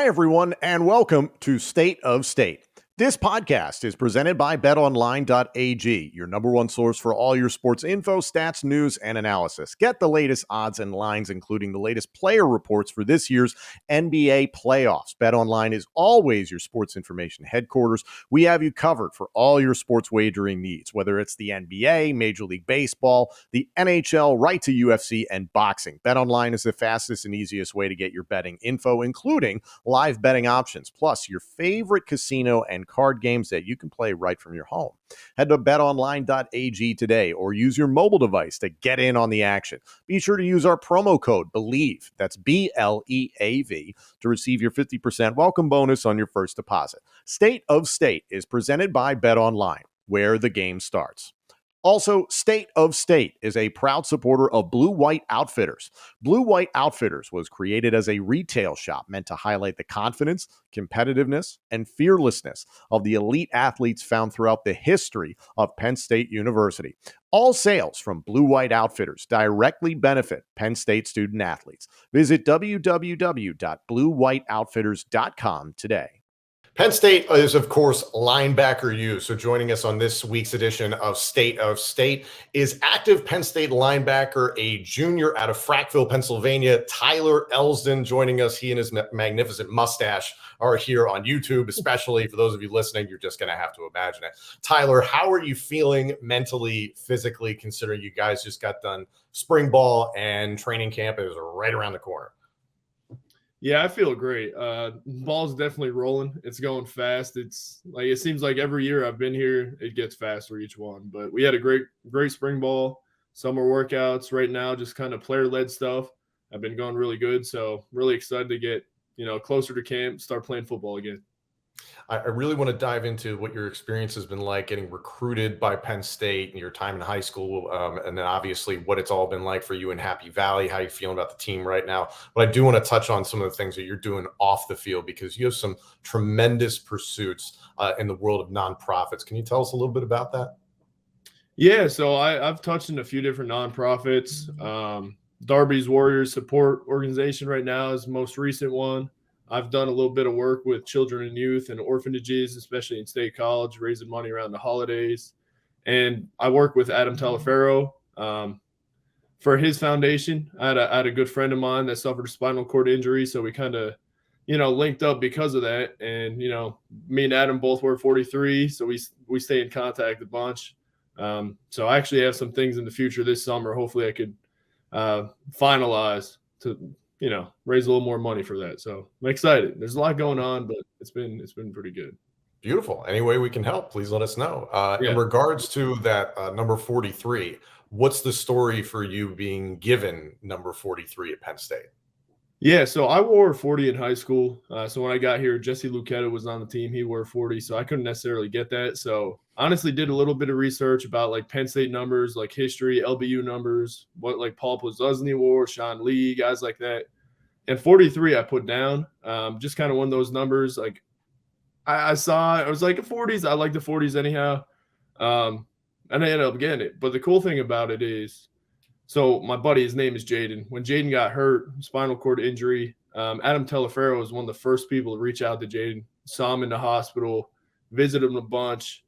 Hi, everyone, and welcome to State of State. This podcast is presented by betonline.ag, your number one source for all your sports info, stats, news, and analysis. Get the latest odds and lines, including the latest player reports for this year's NBA playoffs. BetOnline is always your sports information headquarters. We have you covered for all your sports wagering needs, whether it's the NBA, Major League Baseball, the NHL, right to UFC, and boxing. BetOnline is the fastest and easiest way to get your betting info, including live betting options, plus your favorite casino and card games that you can play right from your home. Head to betonline.ag today or use your mobile device to get in on the action. Be sure to use our promo code BELIEVE, that's BLEAV, to receive your 50% welcome bonus on your first deposit. State of State is presented by BetOnline, where the game starts. Also, State of State is a proud supporter of Blue White Outfitters. Blue White Outfitters was created as a retail shop meant to highlight the confidence, competitiveness, and fearlessness of the elite athletes found throughout the history of Penn State University. All sales from Blue White Outfitters directly benefit Penn State student athletes. Visit www.bluewhiteoutfitters.com today. Penn State is, of course, Linebacker U. So joining us on this week's edition of State is active Penn State linebacker, a junior out of Frackville, Pennsylvania, Tyler Elsdon, joining us. He and his magnificent mustache are here on YouTube, especially for those of you listening. You're just going to have to imagine it. Tyler, how are you feeling mentally, physically, considering you guys just got done spring ball and training camp is right around the corner? Yeah, I feel great. Ball's definitely rolling. It's going fast. It's like it seems like every year I've been here, it gets faster each one. But we had a great spring ball, summer workouts right now, just kind of player-led stuff. I've been going really good, so really excited to get closer to camp, start playing football again. I really want to dive into what your experience has been like getting recruited by Penn State and your time in high school, and then obviously what it's all been like for you in Happy Valley, how you feeling about the team right now. But I do want to touch on some of the things that you're doing off the field because you have some tremendous pursuits in the world of nonprofits. Can you tell us a little bit about that? Yeah, so I've touched in a few different nonprofits. Darby's Warriors Support Organization right now is the most recent one. I've done a little bit of work with children and youth and orphanages, especially in State College, raising money around the holidays. And I work with Adam Talaferro for his foundation. I had a good friend of mine that suffered a spinal cord injury, so we kind of, linked up because of that. And, me and Adam both wear 43, so we stay in contact a bunch. So I actually have some things in the future this summer. Hopefully I could finalize to raise a little more money for that. So I'm excited. There's a lot going on, but it's been pretty good. Beautiful. Any way we can help, please let us know. In regards to that number 43, what's the story for you being given number 43 at Penn State? Yeah, so I wore 40 in high school. So when I got here, Jesse Lucetta was on the team. He wore 40, so I couldn't necessarily get that. So honestly did a little bit of research about like Penn State numbers, like history, LBU numbers, what like Paul Posluszny wore, Sean Lee, guys like that. And 43 I put down, just kind of one of those numbers. Like I saw, I was like the 40s. I like the 40s anyhow. And I ended up getting it. But the cool thing about it is, so my buddy, his name is Jaden. When Jaden got hurt, spinal cord injury, Adam Talaferro was one of the first people to reach out to Jaden, saw him in the hospital, visited him a bunch.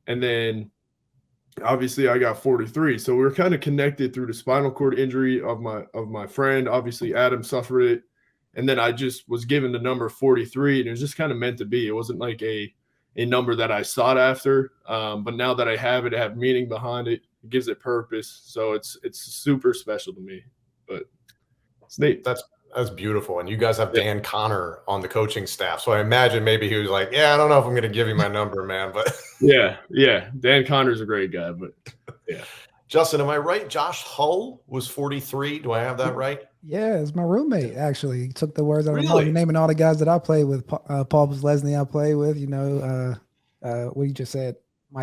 And then obviously I got 43. So we were kind of connected through the spinal cord injury of my friend. Obviously Adam suffered it. And then I just was given the number 43, and it was just kind of meant to be. It wasn't like a number that I sought after. But now that I have it, I have meaning behind it. It gives it purpose. So it's super special to me. But it's neat. That's beautiful. And you guys have Dan Connor on the coaching staff. So I imagine maybe he was like, yeah, I don't know if I'm going to give you my number, man. But yeah. Dan Connor's a great guy, but yeah. Justin, am I right? Josh Hull was 43. Do I have that right? Yeah, it's my roommate, actually. He took the words out of my mouth, naming all the guys that I played with. Paul Posluszny I played with, what you just said.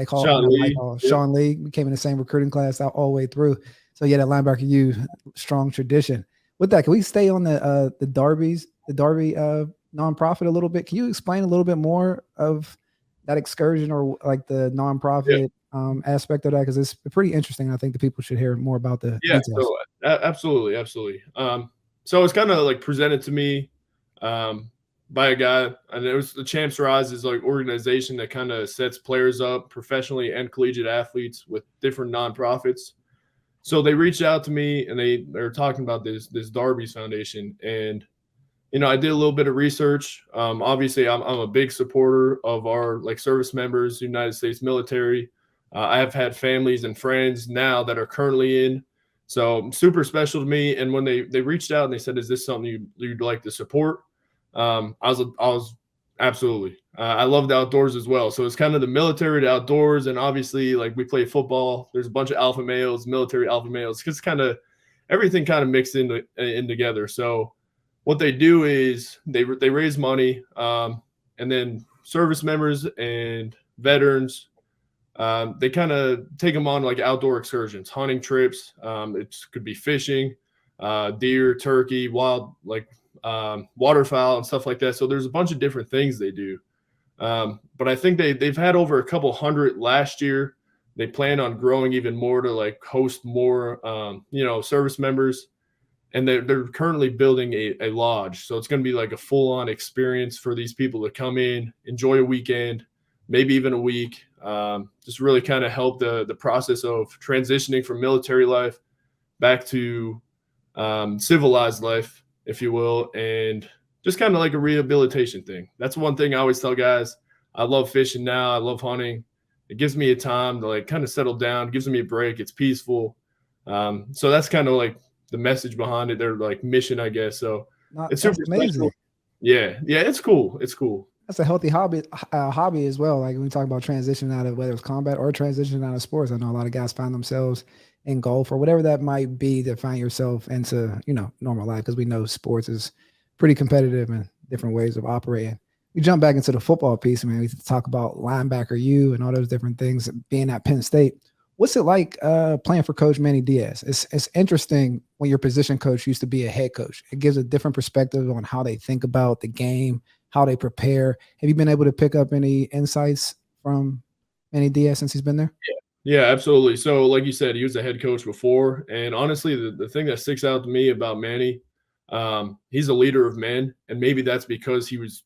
Sean Lee. We came in the same recruiting class all the way through. So yeah, that Linebacker U, strong tradition. With that, can we stay on the Darby nonprofit a little bit? Can you explain a little bit more of that excursion or like the nonprofit aspect of that? Because it's pretty interesting. I think the people should hear more about the details. So, absolutely. So it's kind of like presented to me by a guy, and it was the Champs Rise is like organization that kind of sets players up professionally and collegiate athletes with different nonprofits. So they reached out to me and they're talking about this Darby's Foundation. And, I did a little bit of research. Obviously I'm a big supporter of our like service members, United States military. I have had families and friends now that are currently in. So super special to me. And when they reached out and they said, is this something you'd like to support? I was absolutely. I love the outdoors as well. So it's kind of the military to outdoors. And obviously, like we play football, there's a bunch of alpha males, military alpha males, because kind of everything kind of mixed in together. So what they do is they raise money, and then service members and veterans, they kind of take them on like outdoor excursions, hunting trips. It could be fishing, deer, turkey, wild, like waterfowl and stuff like that. So there's a bunch of different things they do. But I think they've had over a couple hundred last year. They plan on growing even more to like host more, service members. And they're currently building a lodge. So it's going to be like a full-on experience for these people to come in, enjoy a weekend, maybe even a week, just really kind of help the process of transitioning from military life back to civilized life, if you will, and just kind of like a rehabilitation thing. That's one thing I always tell guys. I love fishing now. I love hunting. It gives me a time to like kind of settle down, gives me a break. It's peaceful. So that's kind of like the message behind it, their like mission, I guess. So it's super amazing. Special. Yeah, it's cool. It's cool. That's a healthy hobby as well. Like when we talk about transitioning out of whether it's combat or transitioning out of sports, I know a lot of guys find themselves in golf or whatever that might be to find yourself into, normal life, because we know sports is pretty competitive and different ways of operating. We jump back into the football piece, man. We talk about Linebacker U and all those different things being at Penn State. What's it like playing for Coach Manny Diaz? It's interesting when your position coach used to be a head coach. It gives a different perspective on how they think about the game, how they prepare. Have you been able to pick up any insights from Manny Diaz since he's been there? Yeah, absolutely. So like you said, he was a head coach before. And honestly, the thing that sticks out to me about Manny, he's a leader of men. And maybe that's because he was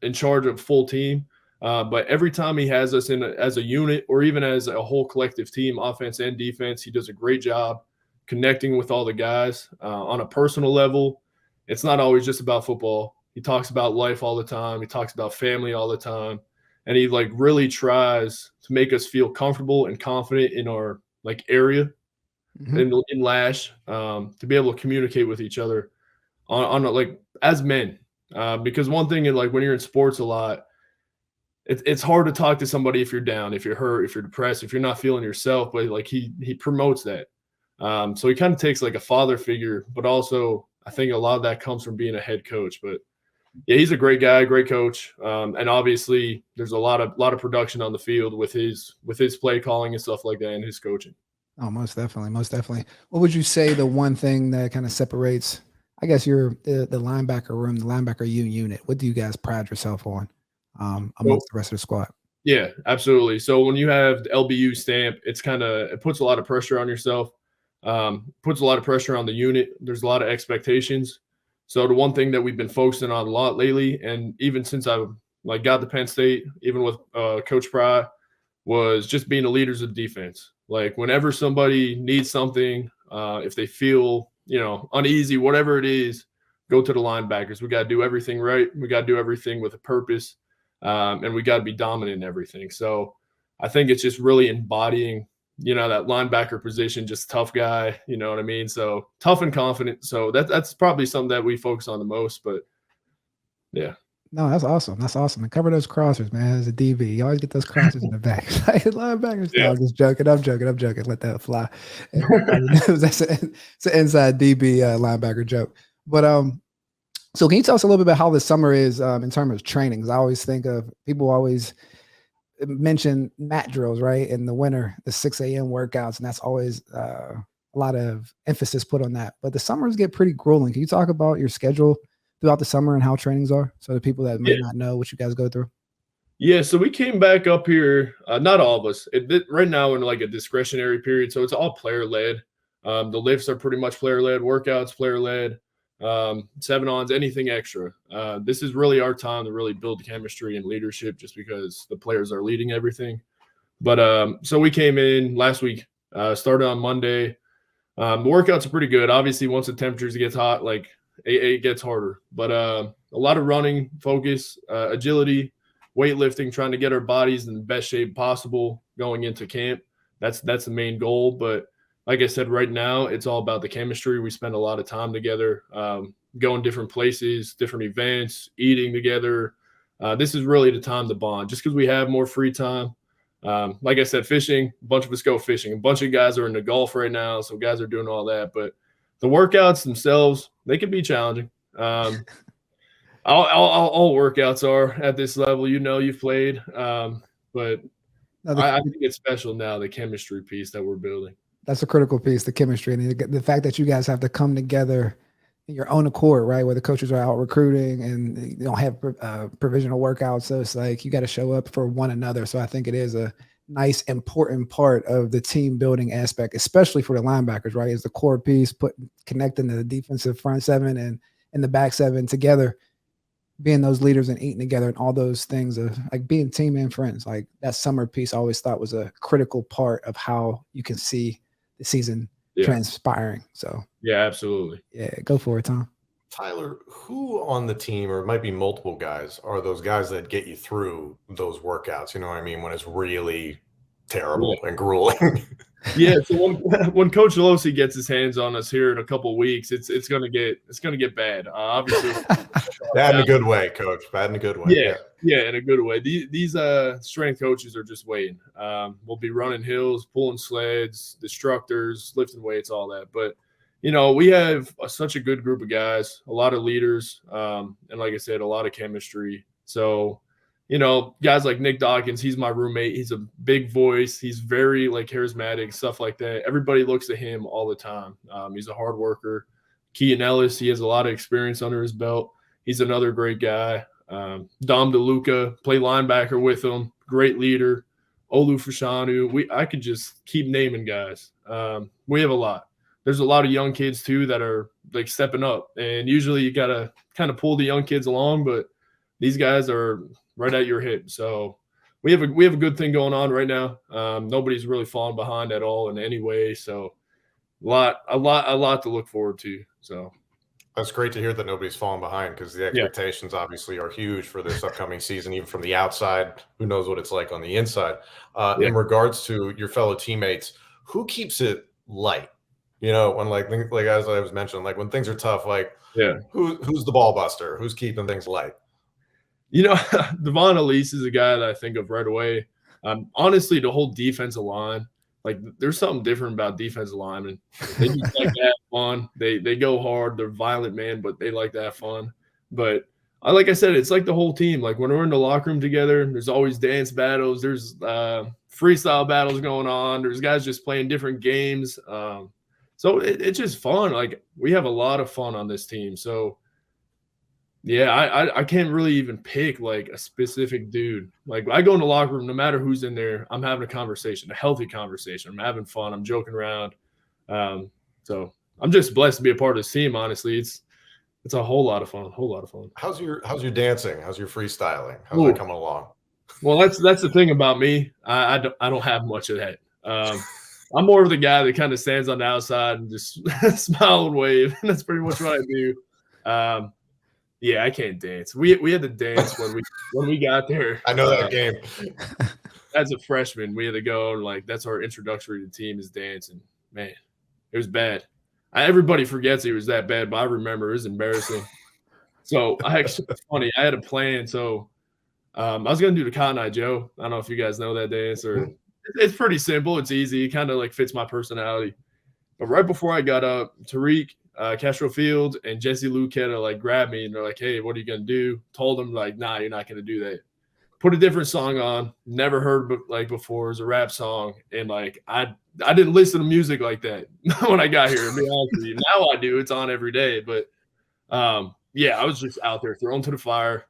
in charge of full team. But every time he has us in as a unit or even as a whole collective team, offense and defense, he does a great job connecting with all the guys on a personal level. It's not always just about football. He talks about life all the time. He talks about family all the time. And he like really tries to make us feel comfortable and confident in our like area in Lash, to be able to communicate with each other on like as men. Because one thing in like when you're in sports a lot, it's hard to talk to somebody if you're down, if you're hurt, if you're depressed, if you're not feeling yourself, but like he promotes that. So he kind of takes like a father figure, but also I think a lot of that comes from being a head coach. But yeah, he's a great guy, great coach. And obviously there's a lot of production on the field with his play calling and stuff like that and his coaching. Oh, most definitely. Most definitely. What would you say the one thing that kind of separates, I guess, the linebacker room, the Linebacker U unit? What do you guys pride yourself on amongst the rest of the squad? Yeah, absolutely. So when you have the LBU stamp, it puts a lot of pressure on yourself, puts a lot of pressure on the unit. There's a lot of expectations. So the one thing that we've been focusing on a lot lately, and even since I like got to Penn State, even with Coach Pry, was just being the leaders of defense. Like whenever somebody needs something, if they feel, uneasy, whatever it is, go to the linebackers. We got to do everything right. We got to do everything with a purpose. And we got to be dominant in everything. So I think it's just really embodying, that linebacker position, just tough guy, you know what I mean? So tough and confident. So that's probably something that we focus on the most, but yeah. No, that's awesome. That's awesome. And cover those crossers, man. As a DB, you always get those crossers in the back. Like linebackers. Yeah. No, I'm just joking. I'm joking. Let that fly. That's an inside DB linebacker joke. But so can you tell us a little bit about how the summer is in terms of training? Because I always think of people always mention mat drills, right? In the winter, the 6 a.m. workouts, and that's always a lot of emphasis put on that. But the summers get pretty grueling. Can you talk about your schedule throughout the summer and how trainings are, so the people that may not know what you guys go through? Yeah, so we came back up here, not all of us. Right now we're in like a discretionary period, so it's all player-led. The lifts are pretty much player-led, workouts player-led. 7-ons, anything extra. This is really our time to really build chemistry and leadership just because the players are leading everything. But so we came in last week, started on Monday. The workouts are pretty good. Obviously, once the temperatures gets hot, like it gets harder. But a lot of running, focus, agility, weightlifting, trying to get our bodies in the best shape possible going into camp. That's the main goal. But like I said, right now it's all about the chemistry. We spend a lot of time together, going different places, different events, eating together. This is really the time to bond, just because we have more free time. Like I said, fishing, a bunch of us go fishing. A bunch of guys are into golf right now, so guys are doing all that. But the workouts themselves, they can be challenging. All workouts are at this level. You've played. But I think it's special now, the chemistry piece that we're building. That's a critical piece, the chemistry. And the fact that you guys have to come together in your own accord, right, where the coaches are out recruiting and they don't have provisional workouts. So it's like you got to show up for one another. So I think it is a nice, important part of the team building aspect, especially for the linebackers, right, is the core piece, connecting the defensive front seven and the back seven together, being those leaders and eating together and all those things of like being team and friends. Like that summer piece I always thought was a critical part of how you can see the season transpiring. So yeah, absolutely. Yeah, go for it, Tom. Tyler, who on the team, or it might be multiple guys, are those guys that get you through those workouts? You know what I mean? When it's really terrible and grueling. Yeah. So when Coach Losi gets his hands on us here in a couple of weeks, it's gonna get bad. Obviously, bad in a good way, Coach. Bad in a good way. Yeah, in a good way. These strength coaches are just waiting. We'll be running hills, pulling sleds, destructors, lifting weights, all that. But we have such a good group of guys, a lot of leaders, and like I said, a lot of chemistry. So, guys like Nick Dawkins, he's my roommate. He's a big voice. He's very charismatic, stuff like that. Everybody looks to him all the time. He's a hard worker. Keaton Ellis, he has a lot of experience under his belt. He's another great guy. Dom DeLuca, play linebacker with him. Great leader. Olu Fashanu. I could just keep naming guys. We have a lot. There's a lot of young kids too that are stepping up, and usually you got to kind of pull the young kids along, but these guys are right at your hip. So we have a good thing going on right now. Nobody's really falling behind at all in any way. So a lot to look forward to. So that's great to hear that nobody's falling behind, because the expectations obviously are huge for this upcoming season, even from the outside. Who knows what it's like on the inside? In regards to your fellow teammates, who keeps it light? When like as I was mentioning, when things are tough, who's the ball buster? Who's keeping things light? Devon Elise is a guy that I think of right away. Honestly, the whole defensive line, there's something different about defensive linemen. They just like to have fun. They go hard. They're violent, man, but they like to have fun. But like I said, it's like the whole team. When we're in the locker room together, there's always dance battles. There's freestyle battles going on. There's guys just playing different games. So it's just fun. We have a lot of fun on this team. So yeah, I can't really even pick a specific dude. I go in the locker room, no matter who's in there, I'm having a conversation, a healthy conversation. I'm having fun. I'm joking around. So I'm just blessed to be a part of this team. Honestly, it's a whole lot of fun. How's your dancing? How's your freestyling? How's that coming along? Well, that's the thing about me. I don't have much of that. I'm more of the guy that kind of stands on the outside and just smile and wave. That's pretty much what I do. Yeah, I can't dance. We had to dance when we got there. I know that game. As a freshman, we had to go and that's our introductory to the team is dancing. Man, it was bad. Everybody forgets it was that bad, but I remember it was embarrassing. So it's funny. I had a plan. So I was gonna do the Cotton Eye Joe. I don't know if you guys know that dance or. It's pretty simple. It's easy. It kind of fits my personality. But right before I got up, Tariq, Castro Field, and Jesse Lucetta grabbed me and they're like, "Hey, what are you gonna do?" Told them nah, you're not gonna do that. Put a different song on. Never heard before. It was a rap song, and I didn't listen to music like that when I got here. To be honest with you, now I do. It's on every day. But yeah, I was just out there thrown to the fire,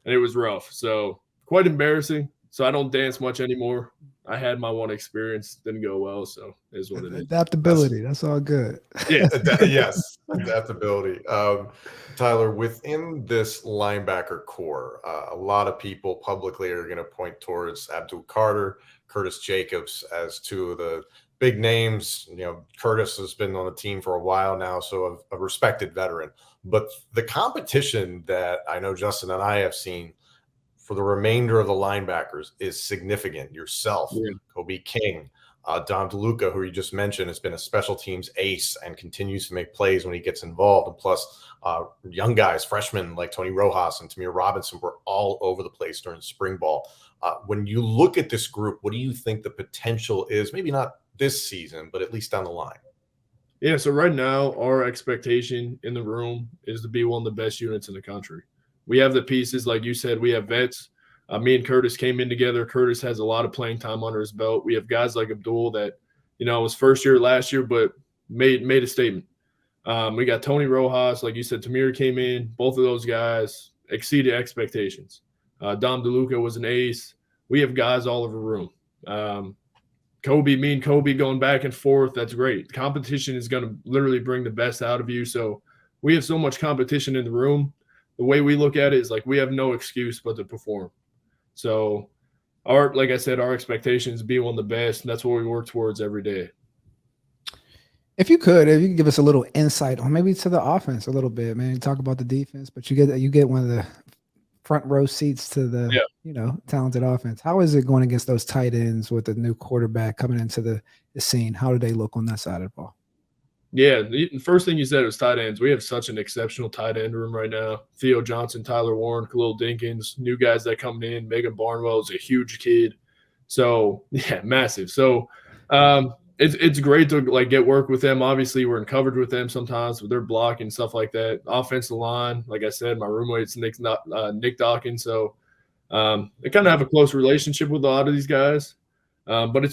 and it was rough. So quite embarrassing. So I don't dance much anymore. I had my one experience, didn't go well, so it is what it is. Adaptability, that's all good. Yeah, yes. Adaptability. Tyler, within this linebacker core, a lot of people publicly are going to point towards Abdul Carter, Curtis Jacobs as two of the big names. You know, Curtis has been on the team for a while now, so a respected veteran. But the competition that I know Justin and I have seen for the remainder of the linebackers is significant. Yourself, Kobe King, Dom DeLuca, who you just mentioned, has been a special teams ace and continues to make plays when he gets involved. And plus, young guys, freshmen like Tony Rojas and Tamir Robinson were all over the place during spring ball. When you look at this group, what do you think the potential is? Maybe not this season, but at least down the line. Yeah, so right now, our expectation in the room is to be one of the best units in the country. We have the pieces, like you said, we have vets. Me and Curtis came in together. Curtis has a lot of playing time under his belt. We have guys like Abdul that, was first year last year, but made a statement. We got Tony Rojas, like you said, Tamir came in. Both of those guys exceeded expectations. Dom DeLuca was an ace. We have guys all over the room. Me and Kobe going back and forth, that's great. Competition is going to literally bring the best out of you. So we have so much competition in the room. The way we look at it is like we have no excuse but to perform. So like I said, our expectation is to be one of the best, and that's what we work towards every day. If you could give us a little insight on maybe to the offense a little bit, man. You talk about the defense, but you get one of the front row seats to the talented offense. How is it going against those tight ends with the new quarterback coming into the scene? How do they look on that side of the ball? Yeah, the first thing you said was tight ends. We have such an exceptional tight end room right now. Theo Johnson, Tyler Warren, Khalil Dinkins, new guys that coming in. Megan Barnwell is a huge kid. So, yeah, massive. So, it's great to, get work with them. Obviously, we're in coverage with them sometimes with their block and stuff like that. Offensive line, like I said, my roommate's Nick Dawkins. So, they kind of have a close relationship with a lot of these guys. But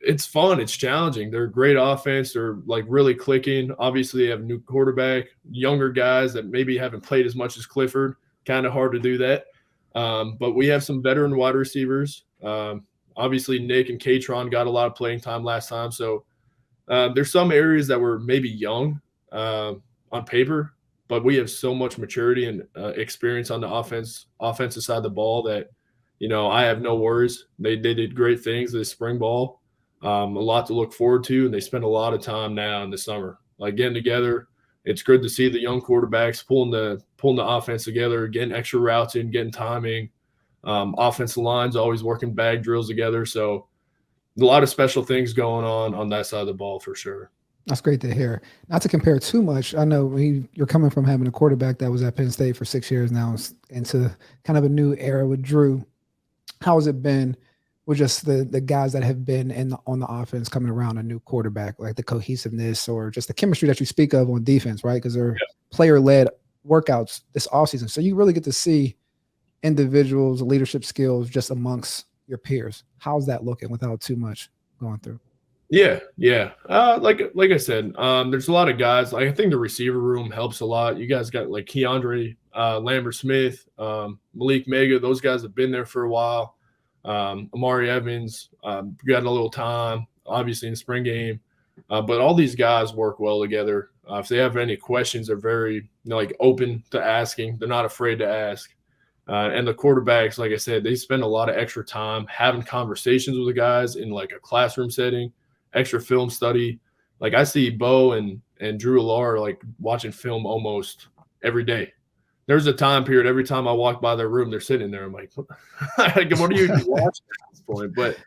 it's fun. It's challenging. They're great offense. They're really clicking. Obviously, they have a new quarterback, younger guys that maybe haven't played as much as Clifford. Kind of hard to do that. But we have some veteran wide receivers. Obviously, Nick and Katron got a lot of playing time last time. So there's some areas that were maybe young on paper, but we have so much maturity and experience on the offensive side of the ball that, I have no worries. They did great things this spring ball. A lot to look forward to, and they spend a lot of time now in the summer, getting together. It's good to see the young quarterbacks pulling the offense together, getting extra routes in, getting timing. Offensive line's always working bag drills together. So a lot of special things going on that side of the ball for sure. That's great to hear. Not to compare too much. I know you're coming from having a quarterback that was at Penn State for 6 years now into kind of a new era with Drew. How has it been with just the guys that have been on the offense coming around a new quarterback, like the cohesiveness or just the chemistry that you speak of on defense, right? Because they're player-led workouts this offseason. So you really get to see individuals, leadership skills just amongst your peers. How's that looking without too much going through? Yeah. Like I said, there's a lot of guys. I think the receiver room helps a lot. You guys got Keandre, Lambert Smith, Malik Mega. Those guys have been there for a while. Amari Evans got a little time, obviously in the spring game, but all these guys work well together. If they have any questions, they're very open to asking. They're not afraid to ask. And the quarterbacks, like I said, they spend a lot of extra time having conversations with the guys in a classroom setting, extra film study. I see Bo and Drew Alar watching film almost every day. There's a time period every time I walk by their room, they're sitting there. I'm like, what are you watching at this point? But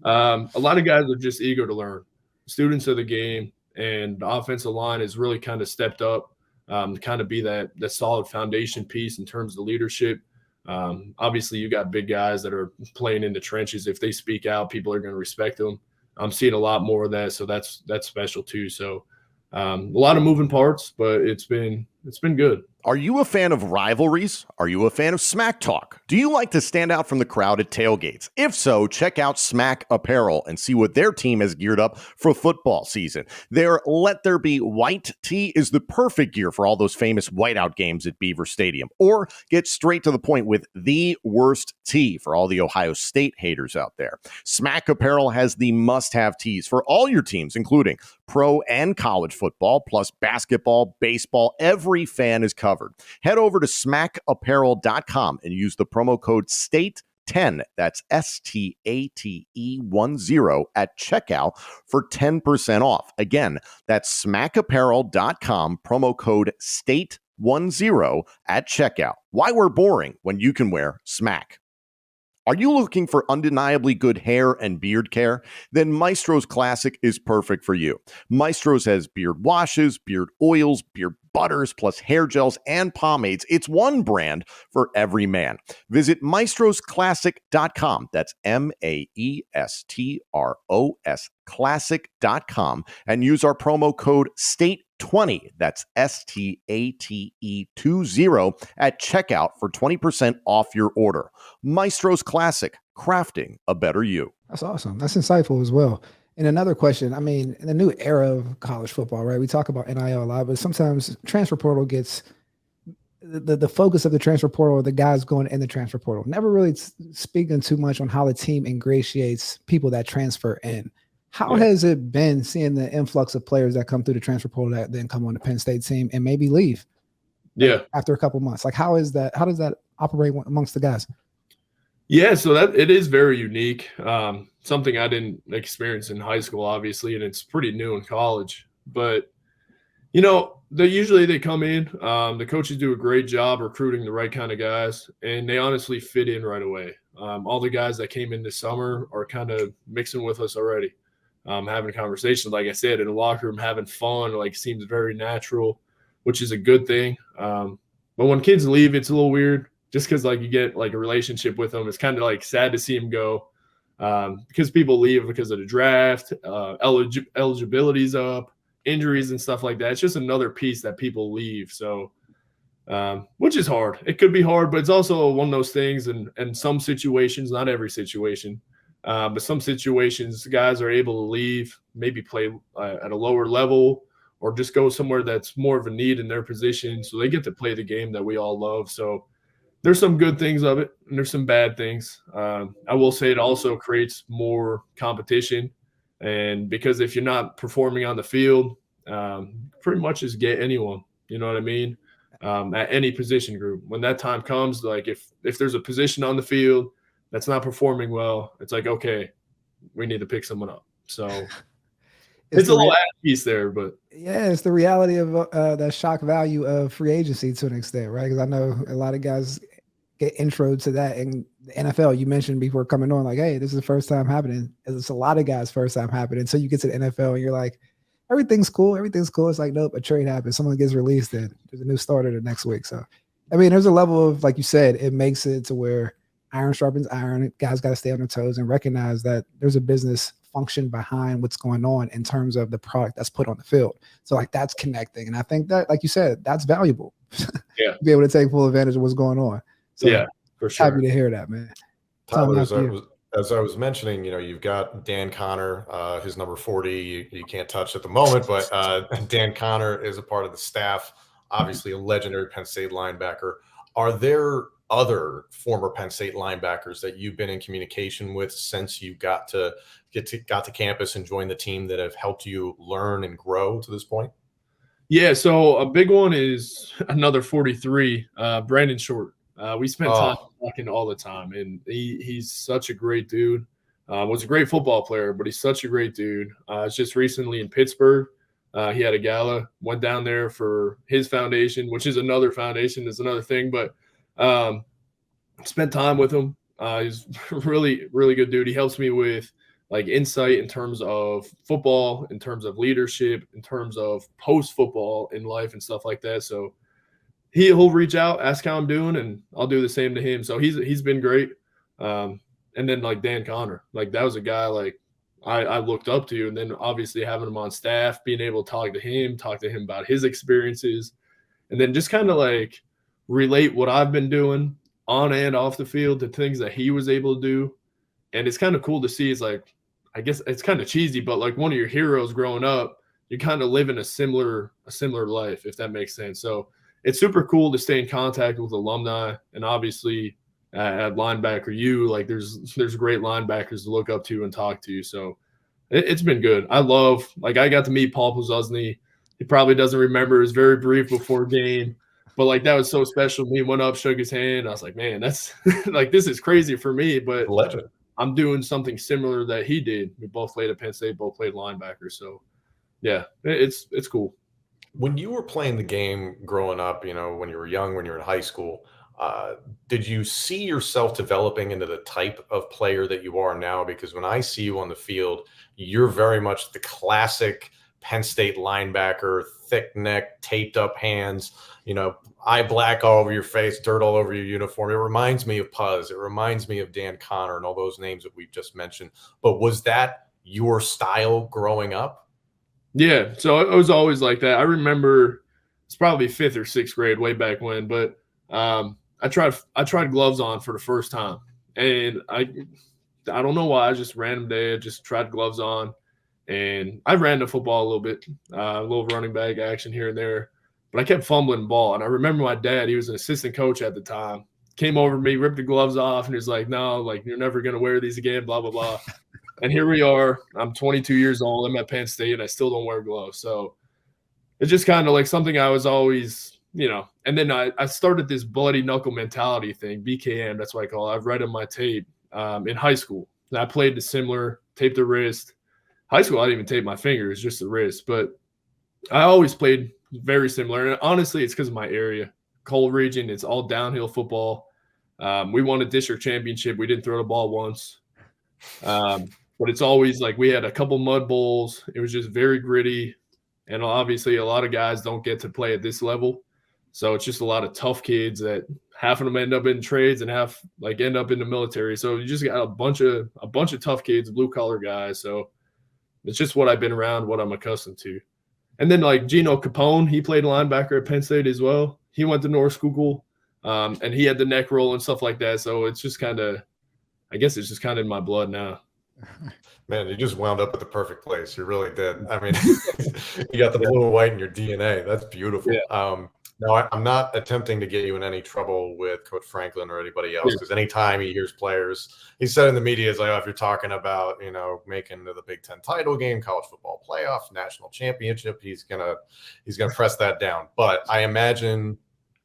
a lot of guys are just eager to learn, students of the game, and the offensive line has really kind of stepped up to kind of be that solid foundation piece in terms of leadership. Obviously, you got big guys that are playing in the trenches. If they speak out, people are going to respect them. I'm seeing a lot more of that, so that's special too. So a lot of moving parts, but it's been good. Are you a fan of rivalries? Are you a fan of smack talk? Do you like to stand out from the crowd at tailgates? If so, check out Smack Apparel and see what their team has geared up for football season. Their Let There Be White tee is the perfect gear for all those famous whiteout games at Beaver Stadium. Or get straight to the point with the worst tee for all the Ohio State haters out there. Smack Apparel has the must-have tees for all your teams, including pro and college football, plus basketball, baseball. Every fan is covered. Head over to smackapparel.com and use the promo code STATE10, that's STATE10 at checkout for 10% off. Again, that's smackapparel.com, promo code STATE10 at checkout. Why wear boring when you can wear Smack? Are you looking for undeniably good hair and beard care? Then Maestro's Classic is perfect for you. Maestro's has beard washes, beard oils, beard butters, plus hair gels and pomades. It's one brand for every man. Visit maestrosclassic.com. That's MAESTROS classic.com and use our promo code STATE20. That's STATE20 at checkout for 20% off your order. Maestro's Classic, crafting a better you. That's awesome. That's insightful as well. And another question, I mean, in the new era of college football, right? We talk about NIL a lot, but sometimes transfer portal gets the focus of the transfer portal, the guys going in the transfer portal, never really speaking too much on how the team ingratiates people that transfer in. How has it been seeing the influx of players that come through the transfer portal that then come on the Penn State team and maybe leave? After a couple months, like how does that operate amongst the guys? Yeah, so that it is very unique. Something I didn't experience in high school, obviously, and it's pretty new in college. But they come in. The coaches do a great job recruiting the right kind of guys, and they honestly fit in right away. All the guys that came in this summer are kind of mixing with us already, having conversations. Like I said, in the locker room, having fun. Like seems very natural, which is a good thing. But when kids leave, it's a little weird. Just because like you get like a relationship with them, it's kind of like sad to see them go because people leave because of the draft, eligibility's up, injuries and stuff like that. It's just another piece that people leave. So, which is hard. It could be hard, but it's also one of those things. And some situations, not every situation, but some situations, guys are able to leave, maybe play at a lower level, or just go somewhere that's more of a need in their position, so they get to play the game that we all love. So. There's some good things of it, and there's some bad things. I will say it also creates more competition, and because if you're not performing on the field, pretty much just get anyone. You know what I mean? At any position group, when that time comes, like if there's a position on the field that's not performing well, it's like okay, we need to pick someone up. So. It's a little add piece there, but yeah, it's the reality of that shock value of free agency to an extent, right? Because I know a lot of guys get intro to that in the NFL. You mentioned before coming on, like, hey, this is the first time happening. It's a lot of guys' first time happening. So you get to the NFL and you're like, everything's cool. It's like, nope, a trade happens. Someone gets released and there's a new starter the next week. So, I mean, there's a level of, like you said, it makes it to where iron sharpens iron. Guys got to stay on their toes and recognize that there's a business function behind what's going on in terms of the product that's put on the field. So like that's connecting. And I think that, like you said, that's valuable. Yeah. Be able to take full advantage of what's going on. So yeah, for sure. Happy to hear that, man. Tyler, as I was mentioning, you've got Dan Connor, his number 40, you can't touch at the moment, but Dan Connor is a part of the staff, obviously a legendary Penn State linebacker. Are there other former Penn State linebackers that you've been in communication with since you got to campus and join the team that have helped you learn and grow to this point? Yeah, so a big one is another 43, Brandon Short. We spent time talking all the time, and he's such a great dude. Was a great football player, but he's such a great dude. It's just recently in Pittsburgh. He had a gala, went down there for his foundation, which is another foundation, is another thing, but spent time with him. He's really, really good dude. He helps me with like insight in terms of football, in terms of leadership, in terms of post-football in life and stuff like that. So he'll reach out, ask how I'm doing, and I'll do the same to him. So he's been great. And then like Dan Connor, like that was a guy like I looked up to, and then obviously having him on staff, being able to talk to him about his experiences, and then just kind of like relate what I've been doing on and off the field to things that he was able to do. And it's kind of cool to see. Is like, I guess it's kind of cheesy, but like one of your heroes growing up, you're kind of living a similar life, if that makes sense. So it's super cool to stay in contact with alumni, and obviously at Linebacker U, like there's great linebackers to look up to and talk to. So it's been good. I got to meet Paul Posluszny. He probably doesn't remember. It was very brief before game, but like that was so special. He went up, shook his hand. I was like, man, that's like, this is crazy for me, but legend. I'm doing something similar that he did. We both played at Penn State, both played linebacker. So yeah, it's cool. When you were playing the game growing up, when you were young, when you were in high school, did you see yourself developing into the type of player that you are now? Because when I see you on the field, you're very much the classic Penn State linebacker, thick neck, taped up hands, eye black all over your face, dirt all over your uniform. It reminds me of Puz. It reminds me of Dan Connor and all those names that we've just mentioned. But was that your style growing up? Yeah, so it was always like that. I remember it's probably 5th or 6th grade, way back when, but I tried gloves on for the first time, and I don't know why. Just random day, I just tried gloves on, and I ran the football a little bit, a little running back action here and there, but I kept fumbling the ball. And I remember my dad, he was an assistant coach at the time, came over to me, ripped the gloves off, and he was like, "No, like you're never gonna wear these again," blah blah blah. And here we are. I'm 22 years old. I'm at Penn State, and I still don't wear gloves. So it's just kind of like something I was always, And then I started this bloody knuckle mentality thing, BKM. That's what I call it. I've read in my tape in high school. And I played the similar, taped the wrist. High school, I didn't even tape my fingers, just the wrist. But I always played very similar. And honestly, it's because of my area. Cold region, it's all downhill football. We won a district championship. We didn't throw the ball once. But it's always like we had a couple mud bowls. It was just very gritty. And obviously a lot of guys don't get to play at this level. So it's just a lot of tough kids that half of them end up in trades and half like end up in the military. So you just got a bunch of tough kids, blue collar guys. So it's just what I've been around, what I'm accustomed to. And then like Gino Capone, he played linebacker at Penn State as well. He went to North Schuylkill, and he had the neck roll and stuff like that. So it's just kind of, I guess it's just kind of in my blood now. Man, you just wound up at the perfect place. You really did. I mean, you got the blue and white in your DNA. That's beautiful. Yeah. No, I'm not attempting to get you in any trouble with Coach Franklin or anybody else, because anytime he hears players, he said in the media, is like, if you're talking about, making the Big Ten title game, college football playoff, national championship, he's gonna press that down. But I imagine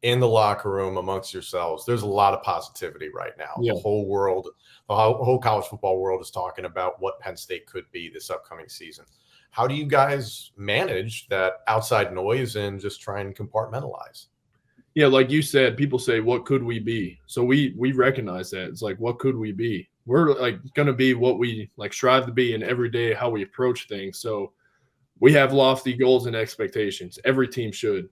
in the locker room amongst yourselves, there's a lot of positivity right now. Yeah. The whole college football world is talking about what Penn State could be this upcoming season. How do you guys manage that outside noise and just try and compartmentalize? Yeah, like you said, people say, what could we be? So we recognize that. It's like, what could we be? We're like going to be what we like strive to be in every day, how we approach things. So we have lofty goals and expectations. Every team should.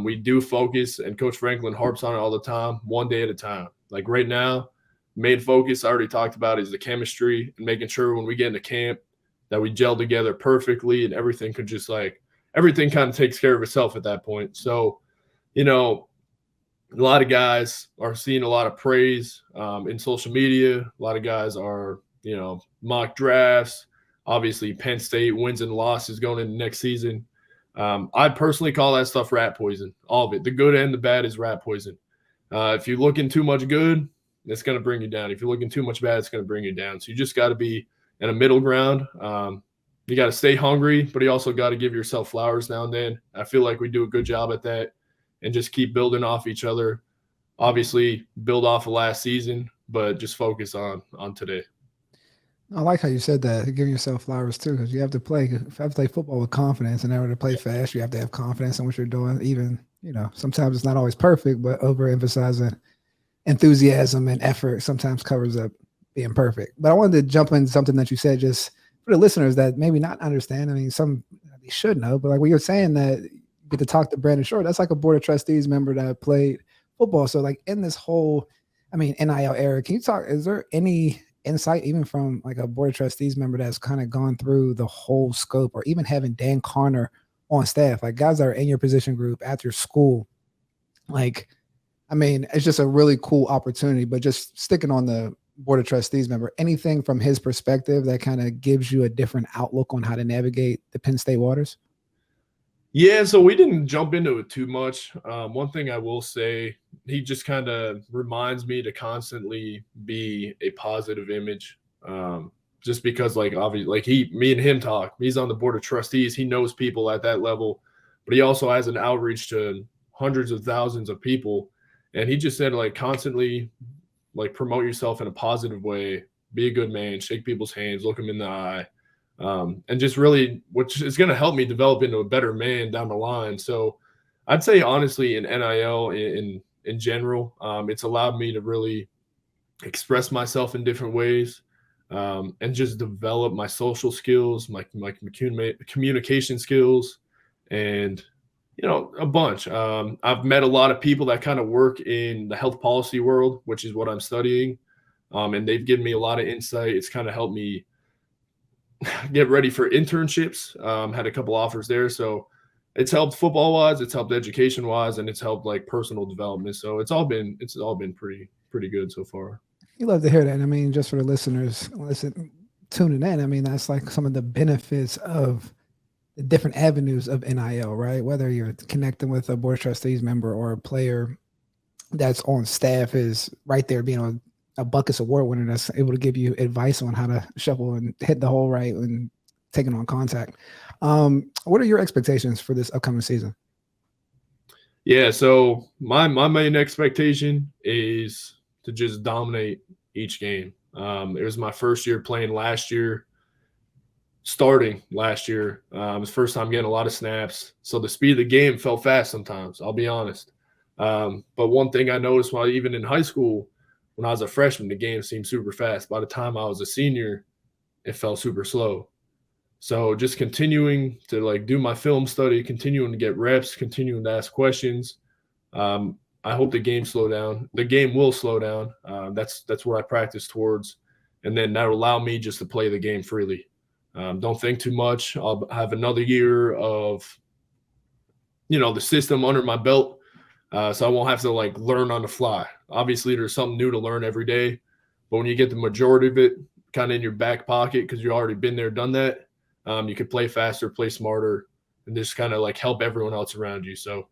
We do focus, and Coach Franklin harps on it all the time, one day at a time. Like right now, main focus I already talked about is the chemistry and making sure when we get into camp that we gel together perfectly, and everything kind of takes care of itself at that point. So, a lot of guys are seeing a lot of praise in social media. A lot of guys are, mock drafts. Obviously, Penn State wins and losses going into next season. I personally call that stuff rat poison. All of it. The good and the bad is rat poison. If you're looking too much good, it's going to bring you down. If you're looking too much bad, it's going to bring you down. So you just got to be in a middle ground. You got to stay hungry, but you also got to give yourself flowers now and then. I feel like we do a good job at that, and just keep building off each other. Obviously, build off of last season, but just focus on today. I like how you said that, giving yourself flowers too, because you have to play football with confidence. In order to play fast, you have to have confidence in what you're doing. Even, sometimes it's not always perfect, but overemphasizing enthusiasm and effort sometimes covers up being perfect. But I wanted to jump into something that you said, just for the listeners that maybe not understand. I mean, some they should know, but like when you're saying that you get to talk to Brandon Short, that's like a board of trustees member that played football. So like in this whole, NIL era, can you talk, is there any insight even from like a board of trustees member that's kind of gone through the whole scope, or even having Dan Connor on staff, like guys that are in your position group at your school. Like, I mean, it's just a really cool opportunity. But just sticking on the Board of Trustees member, anything from his perspective that kind of gives you a different outlook on how to navigate the Penn State waters? Yeah, so we didn't jump into it too much. One thing I will say, he just kind of reminds me to constantly be a positive image. Just because, like, obviously, like me and him talk. He's on the Board of Trustees. He knows people at that level, but he also has an outreach to hundreds of thousands of people. And he just said, like, constantly, like, promote yourself in a positive way, be a good man, shake people's hands, look them in the eye. And just really, which is going to help me develop into a better man down the line. So I'd say, honestly, in NIL in general, it's allowed me to really express myself in different ways, and just develop my social skills, my communication skills, and, you know, a bunch. I've met a lot of people that kind of work in the health policy world, which is what I'm studying. And they've given me a lot of insight. It's kind of helped me get ready for internships. Had a couple offers there. So it's helped football wise, it's helped education wise, and it's helped like personal development. So it's all been pretty good so far. You love to hear that. I mean, just for the listeners tuning in, I mean, that's like some of the benefits of the different avenues of NIL, right? Whether you're connecting with a Board of Trustees member or a player that's on staff is right there being a Buckus Award winner that's able to give you advice on how to shuffle and hit the hole right and taking on contact. What are your expectations for this upcoming season? Yeah, so my main expectation is to just dominate each game. It was my first year playing last year, starting last year. It was the first time getting a lot of snaps. So the speed of the game felt fast sometimes, I'll be honest. But one thing I noticed while even in high school, when I was a freshman, the game seemed super fast. By the time I was a senior, it felt super slow. So just continuing to like do my film study, continuing to get reps, continuing to ask questions. I hope the game slow down. The game will slow down. That's what I practice towards. And then that'll allow me just to play the game freely. Don't think too much. I'll have another year of, you know, the system under my belt. So I won't have to like learn on the fly. Obviously, there's something new to learn every day. But when you get the majority of it kind of in your back pocket because you've already been there, done that, you could play faster, play smarter, and just kind of like help everyone else around you. So,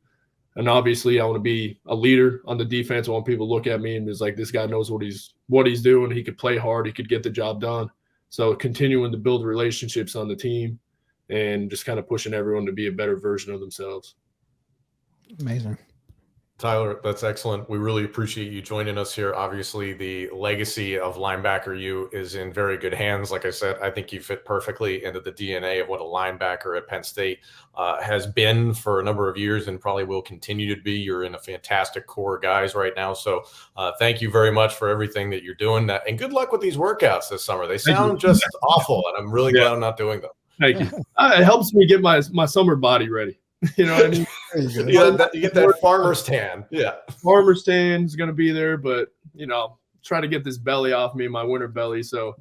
and obviously, I want to be a leader on the defense. I want people to look at me and be like, this guy knows what he's doing. He could play hard. He could get the job done. So continuing to build relationships on the team and just kind of pushing everyone to be a better version of themselves. Amazing. Tyler, that's excellent. We really appreciate you joining us here. Obviously, the legacy of Linebacker U is in very good hands. Like I said, I think you fit perfectly into the DNA of what a linebacker at Penn State has been for a number of years and probably will continue to be. You're in a fantastic core of guys right now. So thank you very much for everything that you're doing. And good luck with these workouts this summer. They sound just awful, and I'm really glad I'm not doing them. Thank you. It helps me get my summer body ready. You know what I mean? You get that farmer's tan. Yeah. Farmer's tan is going to be there, but, you know, try to get this belly off me, my winter belly. So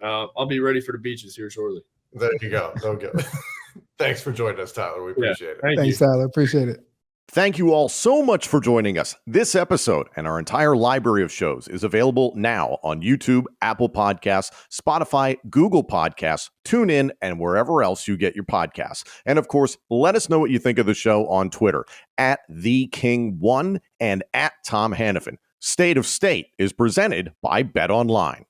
I'll be ready for the beaches here shortly. There you go. Okay. Thanks for joining us, Tyler. We appreciate it. Thanks, Tyler. Appreciate it. Thank you all so much for joining us. This episode and our entire library of shows is available now on YouTube, Apple Podcasts, Spotify, Google Podcasts, TuneIn, and wherever else you get your podcasts. And of course, let us know what you think of the show on Twitter @TheKing1 and @TomHannafin. State of State is presented by Bet Online.